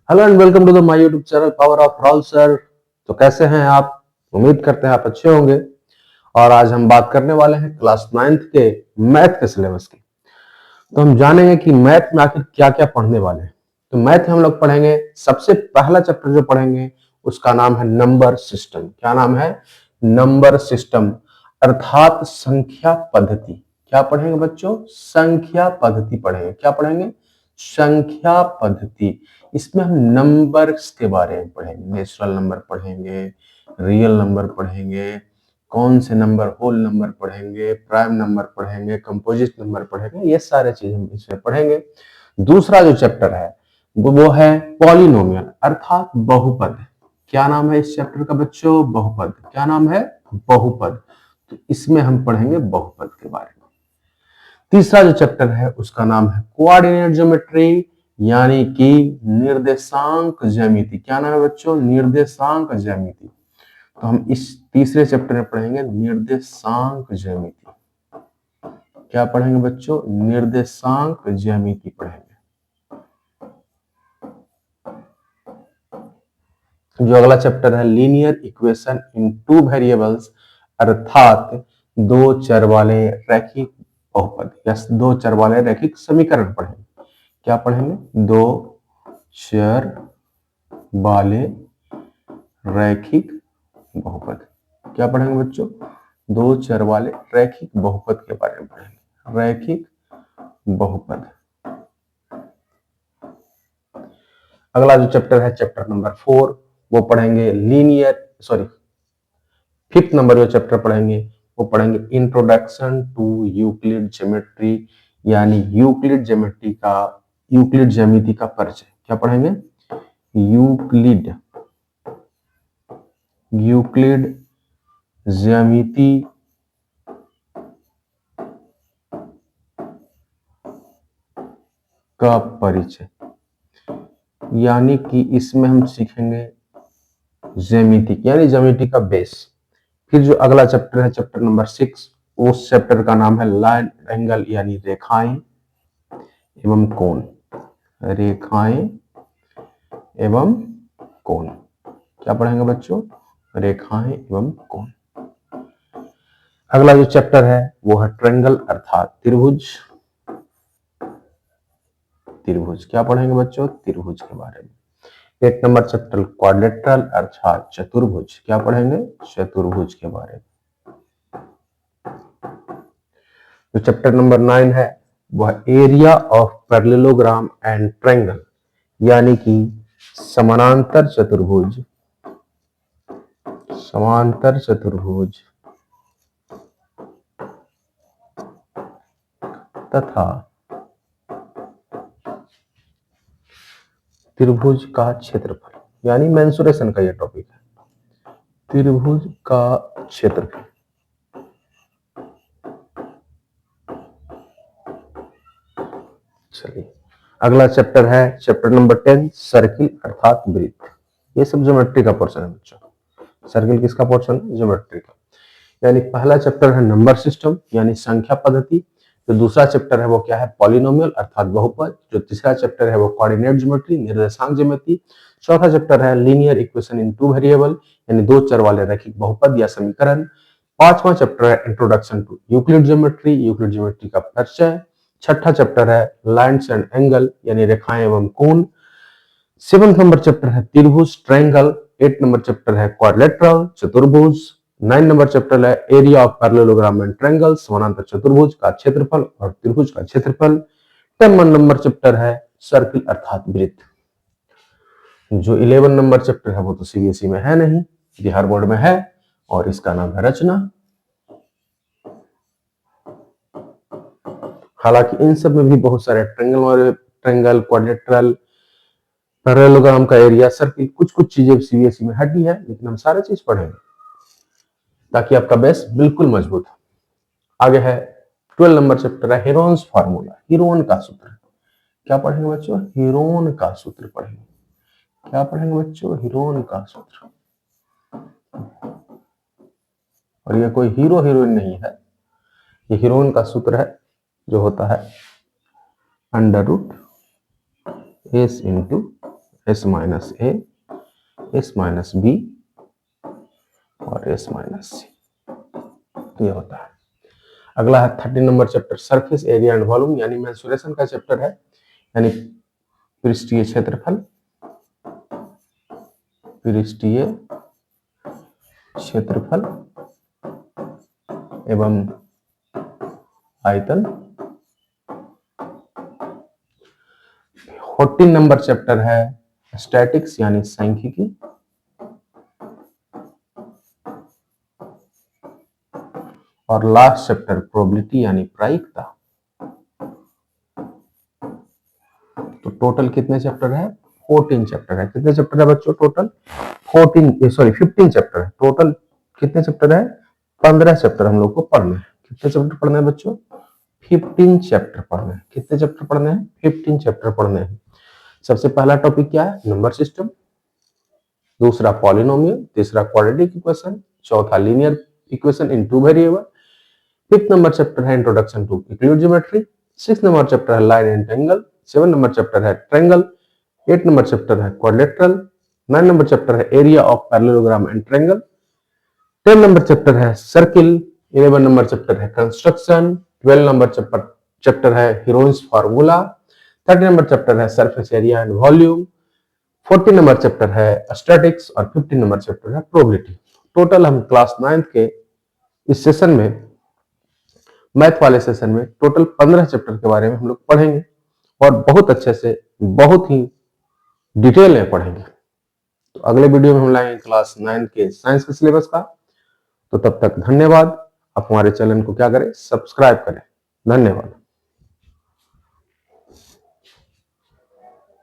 Hello and welcome to the my YouTube channel power of Rahul sir. तो कैसे हैं आप? उम्मीद करते हैं आप अच्छे होंगे। और आज हम बात करने वाले हैं क्लास 9th के मैथ के सिलेबस की। तो हम जानेंगे कि मैथ में आखिर क्या क्या पढ़ने वाले हैं। तो मैथ में हम लोग पढ़ेंगे, सबसे पहला चैप्टर जो पढ़ेंगे उसका नाम है नंबर सिस्टम। क्या नाम है? नंबर सिस्टम, अर्थात संख्या पद्धति। क्या पढ़ेंगे बच्चों? संख्या पद्धति पढ़ेंगे। क्या पढ़ेंगे? संख्या पद्धति। इसमें हम नंबर्स के बारे में पढ़ेंगे, नेचुरल नंबर पढ़ेंगे, रियल नंबर पढ़ेंगे, कौन से नंबर, होल नंबर पढ़ेंगे, प्राइम नंबर पढ़ेंगे, कंपोजिट नंबर पढ़ेंगे, ये सारे चीज हम इसमें पढ़ेंगे। दूसरा जो चैप्टर है वो है पॉलिनोमियल, अर्थात बहुपद। क्या नाम है इस चैप्टर का बच्चों? बहुपद। क्या नाम है? बहुपद। तो इसमें हम पढ़ेंगे बहुपद के बारे में। तीसरा जो चैप्टर है उसका नाम है कोऑर्डिनेट ज्योमेट्री, यानी कि निर्देशांक ज्यामिति। क्या नाम है बच्चों? निर्देशांक ज्यामिति। तो हम इस तीसरे चैप्टर में पढ़ेंगे निर्देशांक ज्यामिति। क्या पढ़ेंगे बच्चों? निर्देशांक ज्यामिति पढ़ेंगे। जो अगला चैप्टर है linear equation in two variables, अर्थात दो चर वाले रैखिक बहुपद या दो चर वाले रैखिक समीकरण पढ़ेंगे। क्या पढ़ेंगे? दो चर वाले रैखिक बहुपद। क्या पढ़ेंगे बच्चों? दो चर वाले रैखिक बहुपद के बारे में पढ़ेंगे। रैखिक बहुपद। अगला जो चैप्टर है चैप्टर नंबर 4, वो पढ़ेंगे फिफ्थ नंबर जो चैप्टर पढ़ेंगे वो पढ़ेंगे इंट्रोडक्शन टू यूक्लिड ज्योमेट्री, यानी यूक्लिड ज्यामिति का परिचय। क्या पढ़ेंगे? यूक्लिड ज्यामिति का परिचय, यानी कि इसमें हम सीखेंगे ज्यामिति, यानी ज्यामिति का बेस। फिर जो अगला चैप्टर है चैप्टर नंबर 6, उस चैप्टर का नाम है लाइन एंगल, यानी रेखाएं एवं कोण। रेखाएं एवं कोण। क्या पढ़ेंगे बच्चों? रेखाएं एवं कोण। अगला जो चैप्टर है वो है ट्रायंगल, अर्थात त्रिभुज। क्या पढ़ेंगे बच्चों? त्रिभुज के बारे में। एक नंबर चैप्टर क्वाड्रिलेटरल, अर्थात चतुर्भुज। क्या पढ़ेंगे? चतुर्भुज के बारे में। जो चैप्टर नंबर 9 है वह area of parallelogram and triangle, यानी कि समानांतर चतुर्भुज तथा त्रिभुज का क्षेत्रफल, यानी मेंसुरेशन का यह टॉपिक है। त्रिभुज का क्षेत्रफल। चलिए अगला चैप्टर है चैप्टर नंबर 10, सर्किल अर्थात वृत्त। ये सब ज्योमेट्री का पोर्शन है बच्चों। सर्किल किसका पोर्शन है? ज्योमेट्री का। यानी पहला चैप्टर है नंबर सिस्टम, यानी संख्या पद्धति। जो दूसरा चैप्टर है वो क्या है? पॉलिनोमियल अर्थात बहुपद। जो तीसरा चैप्टर है वो कोऑर्डिनेट ज्योमेट्री, निर्देशांक ज्योमेट्री। चौथा चैप्टर है linear equation in two variable, यानी दो चर वाले रैखिक बहुपद या समीकरण। पांचवा चैप्टर है इंट्रोडक्शन टू यूक्लिड ज्योमेट्री का परिचय। छठा चैप्टर है लाइन्स एंड एंगल, यानी रेखाएं एवं कोण। 7th नंबर चैप्टर है त्रिभुज, ट्रायंगल। 8 नंबर चैप्टर है क्वाड्रिलेटरल, चतुर्भुज। 9 नंबर चैप्टर है area of parallelogram and triangle, समानांतर चतुर्भुज का क्षेत्रफल और त्रिभुज का क्षेत्रफल। 10 नंबर चैप्टर है सर्किल अर्थात वृत्त। जो 11 नंबर चैप्टर है वो तो सीबीएसई में है नहीं, बिहार बोर्ड में है, और इसका नाम है रचना। हालांकि इन सब में भी बहुत सारे ट्रायंगल, क्वाड्रिलेटरल, पैरेललोग्राम का एरिया, सर्किल, कुछ कुछ चीजें सीबीएसई में हटी है, लेकिन हम सारे चीज पढ़ेंगे ताकि आपका बेस बिल्कुल मजबूत हो। आगे है 12 नंबर चैप्टर है हेरोन्स फार्मूला, हीरोन का सूत्र। क्या पढ़ेंगे बच्चों? हीरोन का सूत्र पढ़ेंगे। क्या पढ़ेंगे बच्चों? हीरोन का सूत्र। और ये कोई हीरो हीरोइन नहीं है, ये हीरोन का सूत्र है, जो होता है √S × एस माइनस ए, एस माइनस बी और एस माइनस सी, ये होता है। अगला है 13 number chapter surface area and volume, यानी मेंसुरेशन का चैप्टर है, यानी पृष्ठीय क्षेत्रफल, पृष्ठीय क्षेत्रफल एवं आयतन। 14 नंबर चैप्टर है स्टैटिक्स यानी सांख्यिकी, और लास्ट चैप्टर प्रोबेबिलिटी यानी प्रायिकता। तो टोटल कितने चैप्टर है? 14 चैप्टर है। कितने चैप्टर है बच्चों? टोटल 15 चैप्टर है। टोटल कितने चैप्टर है? 15 चैप्टर हम लोग को पढ़ने हैं। कितने चैप्टर पढ़ने हैं बच्चों? 15 चैप्टर पढ़ने हैं। कितने चैप्टर पढ़ने हैं? 15 चैप्टर पढ़ने हैं। सबसे पहला टॉपिक क्या है? नंबर सिस्टम, दूसरा पॉलिनोमियल, तीसरा क्वाड्रेटिक इक्वेशन, चौथा linear equation in two variable, 5th number chapter है introduction to Euclid geometry, 6th number chapter है line and angle, 7 number chapter है ट्रायंगल, 8 नंबर चैप्टर है क्वाड्रिलेटरल, 9 नंबर चैप्टर है area of parallelogram and triangle, 10 number chapter है circle, 11 number chapter है construction, 12 number chapter है Heron's formula, 13 number chapter है surface area and volume, 14 number chapter है statics और 15 number chapter है probability. Total हम class 9th के इस सेशन में, मैथ वाले सेशन में टोटल 15 चैप्टर के बारे में हम लोग पढ़ेंगे और बहुत अच्छे से, बहुत ही डिटेल में पढ़ेंगे। तो अगले वीडियो में हम लाएंगे क्लास 9 के साइंस के सिलेबस का। तो तब तक धन्यवाद। आप हमारे चैनल को क्या करें? सब्सक्राइब करें। धन्यवाद।